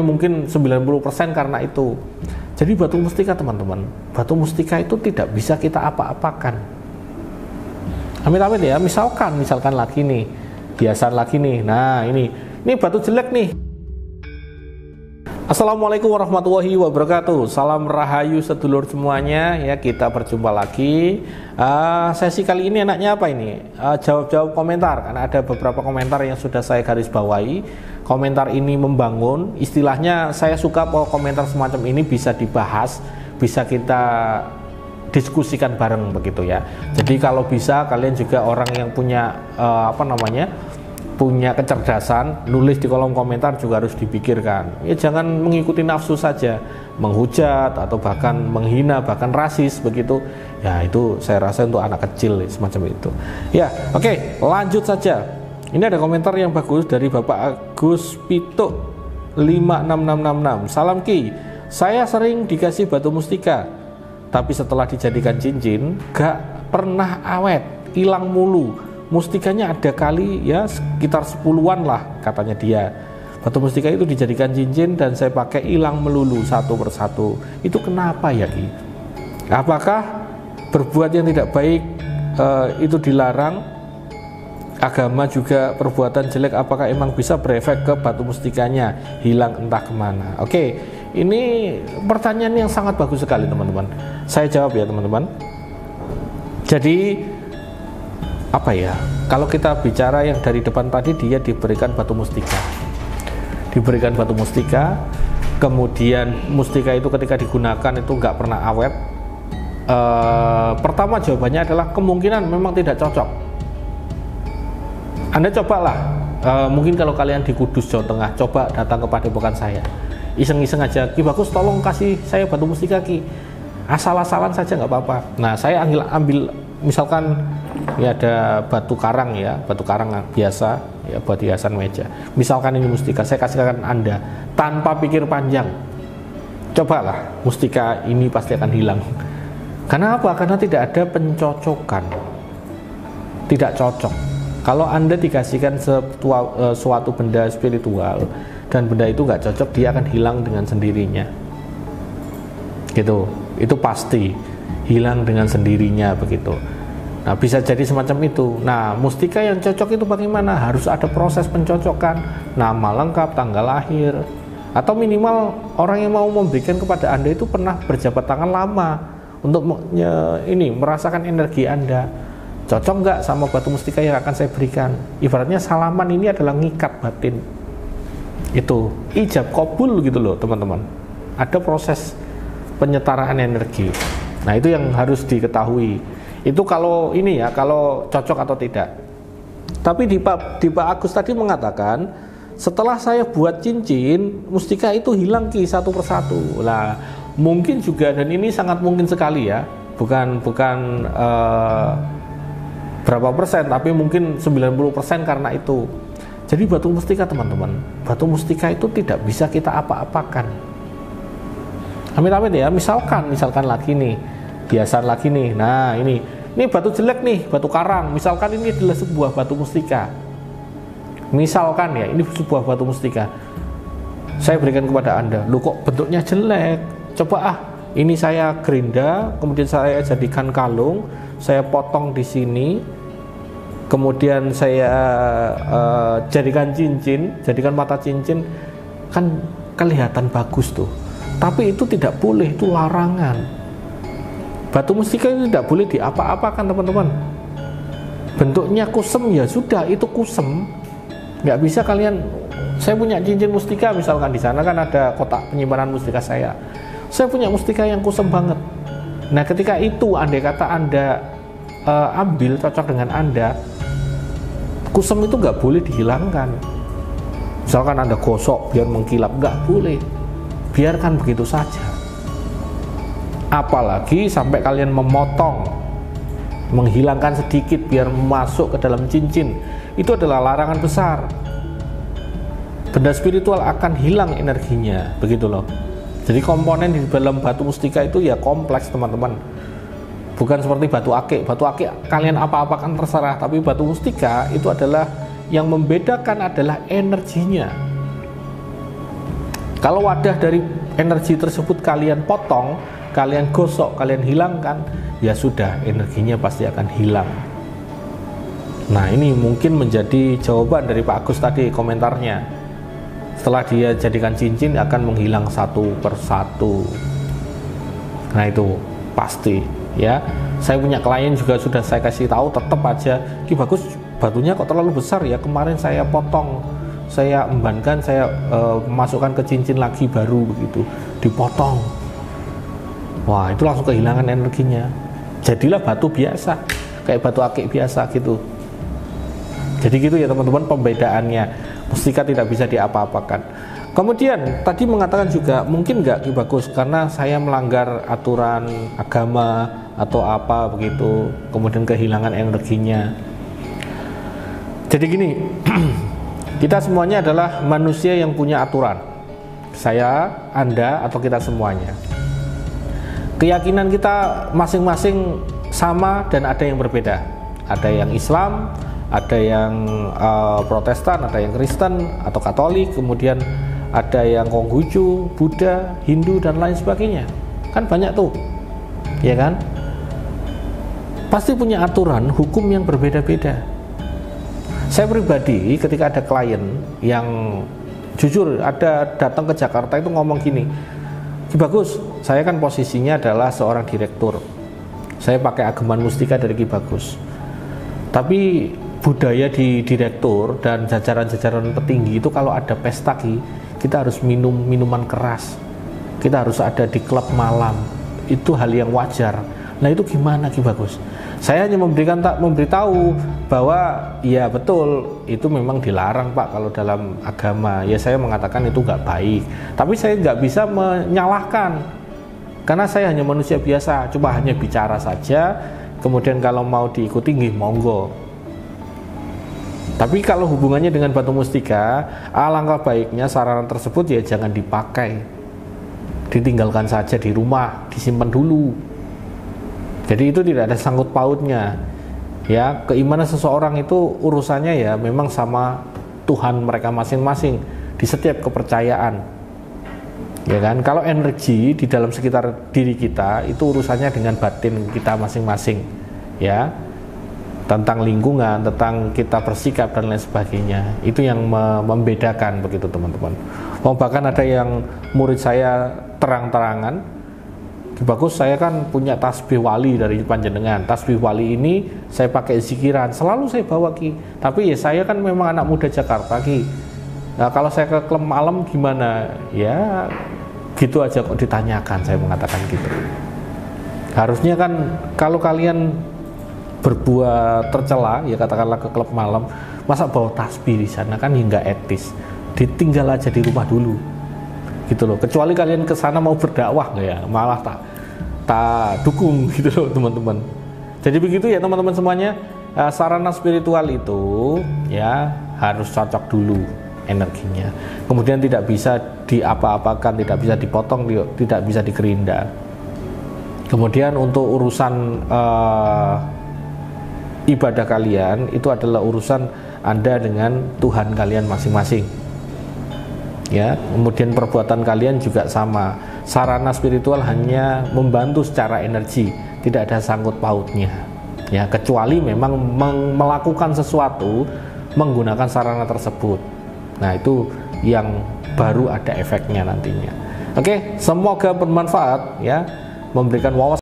mungkin 90% karena itu. Jadi batu mustika teman-teman, batu mustika itu tidak bisa kita apa-apakan. Amit-amit ya, misalkan lagi nih, hiasan lagi nih. Nah ini batu jelek nih. Assalamualaikum warahmatullahi wabarakatuh. Salam rahayu sedulur semuanya ya, kita berjumpa lagi. Sesi kali ini enaknya apa ini? Jawab-jawab komentar, karena ada beberapa komentar yang sudah saya garis bawahi. Komentar ini membangun, istilahnya saya suka bahwa komentar semacam ini bisa dibahas, bisa kita diskusikan bareng begitu ya. Jadi kalau bisa kalian juga orang yang punya punya kecerdasan, nulis di kolom komentar juga harus dipikirkan. Ya jangan mengikuti nafsu saja, menghujat atau bahkan menghina, bahkan rasis begitu. Ya itu saya rasa untuk anak kecil semacam itu. Ya, oke, lanjut saja. Ini ada komentar yang bagus dari Bapak Agus Pituk 56666. Salam Ki, saya sering dikasih batu mustika, tapi setelah dijadikan cincin gak pernah awet, hilang mulu. Mustikanya ada kali ya sekitar 10-an lah katanya dia. Batu mustika itu dijadikan cincin dan saya pakai hilang melulu satu persatu. Itu kenapa ya Ki? Apakah berbuat yang tidak baik itu dilarang? Agama juga perbuatan jelek apakah emang bisa berefek ke batu mustikanya hilang entah kemana? Oke, ini pertanyaan yang sangat bagus sekali teman-teman. Saya jawab ya teman-teman. Jadi apa ya, kalau kita bicara yang dari depan tadi, dia diberikan batu mustika, kemudian mustika itu ketika digunakan itu nggak pernah awet. Pertama jawabannya adalah kemungkinan memang tidak cocok. Anda cobalah, mungkin kalau kalian di Kudus, Jawa Tengah, coba datang ke padepokan saya, iseng-iseng aja, Ki Bagus tolong kasih saya batu mustika Ki, asal-asalan saja nggak apa-apa. Nah saya ambil misalkan ya ada batu karang ya, batu karang biasa ya buat hiasan meja, misalkan ini mustika, saya kasihkan Anda tanpa pikir panjang, cobalah, mustika ini pasti akan hilang. Karena apa? Karena tidak ada pencocokan, tidak cocok. Kalau Anda dikasihkan suatu benda spiritual dan benda itu nggak cocok, dia akan hilang dengan sendirinya gitu, itu pasti hilang dengan sendirinya begitu. Nah bisa jadi semacam itu. Nah mustika yang cocok itu bagaimana? Harus ada proses pencocokan, nama lengkap, tanggal lahir, atau minimal orang yang mau memberikan kepada Anda itu pernah berjabat tangan lama untuk merasakan energi Anda. Cocok nggak sama batu mustika yang akan saya berikan? Ibaratnya salaman ini adalah ngikat batin. Itu ijab qabul gitu loh teman-teman. Ada proses penyetaraan energi. Nah itu yang harus diketahui. Itu kalau ini ya, kalau cocok atau tidak. Tapi di Pak Agus tadi mengatakan setelah saya buat cincin, mustika itu hilang Ki satu persatu. Lah mungkin juga, dan ini sangat mungkin sekali ya, bukan berapa persen, tapi mungkin 90% karena itu. Jadi batu mustika teman-teman, batu mustika itu tidak bisa kita apa-apakan. Amit-amit ya, misalkan lagi nih, hiasan lagi nih. Nah ini batu jelek nih, batu karang. Misalkan ini adalah sebuah batu mustika. Misalkan ya, ini sebuah batu mustika. Saya berikan kepada Anda. Loh kok bentuknya jelek? Coba ini saya gerinda, kemudian saya jadikan kalung, saya potong di sini, kemudian saya jadikan cincin, jadikan mata cincin, kan kelihatan bagus tuh. Tapi itu tidak boleh, itu larangan. Batu mustika itu tidak boleh diapa-apakan teman-teman. Bentuknya kusem ya sudah, itu kusem. Nggak bisa kalian, saya punya cincin mustika misalkan, di sana kan ada kotak penyimpanan mustika saya. Saya punya mustika yang kusem banget. Nah ketika itu andai kata Anda ambil cocok dengan Anda, kusem itu nggak boleh dihilangkan. Misalkan Anda gosok biar mengkilap, nggak boleh, biarkan begitu saja. Apalagi sampai kalian memotong, menghilangkan sedikit biar masuk ke dalam cincin, itu adalah larangan besar. Benda spiritual akan hilang energinya, begitu loh. Jadi komponen di dalam batu mustika itu ya kompleks teman-teman. Bukan seperti batu akik. Batu akik kalian apa-apakan terserah, tapi batu mustika itu adalah yang membedakan adalah energinya. Kalau wadah dari energi tersebut kalian potong, kalian gosok, kalian hilangkan, ya sudah, energinya pasti akan hilang. Nah, ini mungkin menjadi jawaban dari Pak Agus tadi komentarnya. Setelah dia jadikan cincin akan menghilang satu persatu. Nah, itu pasti ya. Saya punya klien juga sudah saya kasih tahu, tetap aja, Ki Bagus, batunya kok terlalu besar ya, kemarin saya potong, saya embankan, saya masukkan ke cincin lagi baru begitu, dipotong. Wah, itu langsung kehilangan energinya. Jadilah batu biasa, kayak batu akik biasa gitu. Jadi gitu ya teman-teman pembedaannya. Mustika tidak bisa diapa-apakan. Kemudian tadi mengatakan juga mungkin nggak Ki Bagus karena saya melanggar aturan agama atau apa begitu, kemudian kehilangan energinya. Jadi gini, kita semuanya adalah manusia yang punya aturan. Saya, Anda, atau kita semuanya. Keyakinan kita masing-masing sama dan ada yang berbeda. Ada yang Islam, ada yang Protestan, ada yang Kristen atau Katolik, kemudian ada yang Konghucu, Buddha, Hindu dan lain sebagainya. Kan banyak tuh, ya kan? Pasti punya aturan hukum yang berbeda-beda. Saya pribadi ketika ada klien yang jujur ada datang ke Jakarta itu ngomong gini, Ki Bagus, saya kan posisinya adalah seorang direktur, saya pakai ageman mustika dari Ki Bagus, tapi budaya di direktur dan jajaran-jajaran petinggi itu kalau ada pesta Ki, kita harus minum minuman keras, kita harus ada di klub malam, itu hal yang wajar. Nah itu gimana Ki Bagus? Saya hanya memberitahu bahwa ya betul itu memang dilarang Pak kalau dalam agama. Ya saya mengatakan itu nggak baik. Tapi saya nggak bisa menyalahkan karena saya hanya manusia biasa. Cuma hanya bicara saja. Kemudian kalau mau diikuti monggo. Tapi kalau hubungannya dengan batu mustika, alangkah baiknya sarana tersebut ya jangan dipakai. Ditinggalkan saja di rumah, disimpan dulu. Jadi itu tidak ada sangkut pautnya. Ya, keimanan seseorang itu urusannya ya memang sama Tuhan mereka masing-masing di setiap kepercayaan. Ya kan? Kalau energi di dalam sekitar diri kita itu urusannya dengan batin kita masing-masing. Ya. Tentang lingkungan, tentang kita bersikap dan lain sebagainya. Itu yang membedakan begitu teman-teman. Bahkan ada yang murid saya terang-terangan, Bagus, saya kan punya tasbih wali dari panjenengan. Tasbih wali ini saya pakai zikiran, selalu saya bawa Ki. Tapi ya saya kan memang anak muda Jakarta Ki. Nah, kalau saya ke klub malam gimana? Ya gitu aja kok ditanyakan, saya mengatakan gitu. Harusnya kan kalau kalian berbuat tercela, ya katakanlah ke klub malam, masa bawa tasbih di sana kan ya nggak etis. Ditinggal aja di rumah dulu. Gitu loh. Kecuali kalian ke sana mau berdakwah nggak ya, malah tak dukung gitu loh teman-teman. Jadi begitu ya teman-teman semuanya, sarana spiritual itu ya harus cocok dulu energinya. Kemudian tidak bisa diapa-apakan, tidak bisa dipotong, tidak bisa digerinda. Kemudian untuk urusan ibadah kalian itu adalah urusan Anda dengan Tuhan kalian masing-masing. Ya, kemudian perbuatan kalian juga sama. Sarana spiritual hanya membantu secara energi, tidak ada sangkut pautnya. Ya, kecuali memang melakukan sesuatu menggunakan sarana tersebut. Nah, itu yang baru ada efeknya nantinya. Oke, semoga bermanfaat ya, memberikan wawasan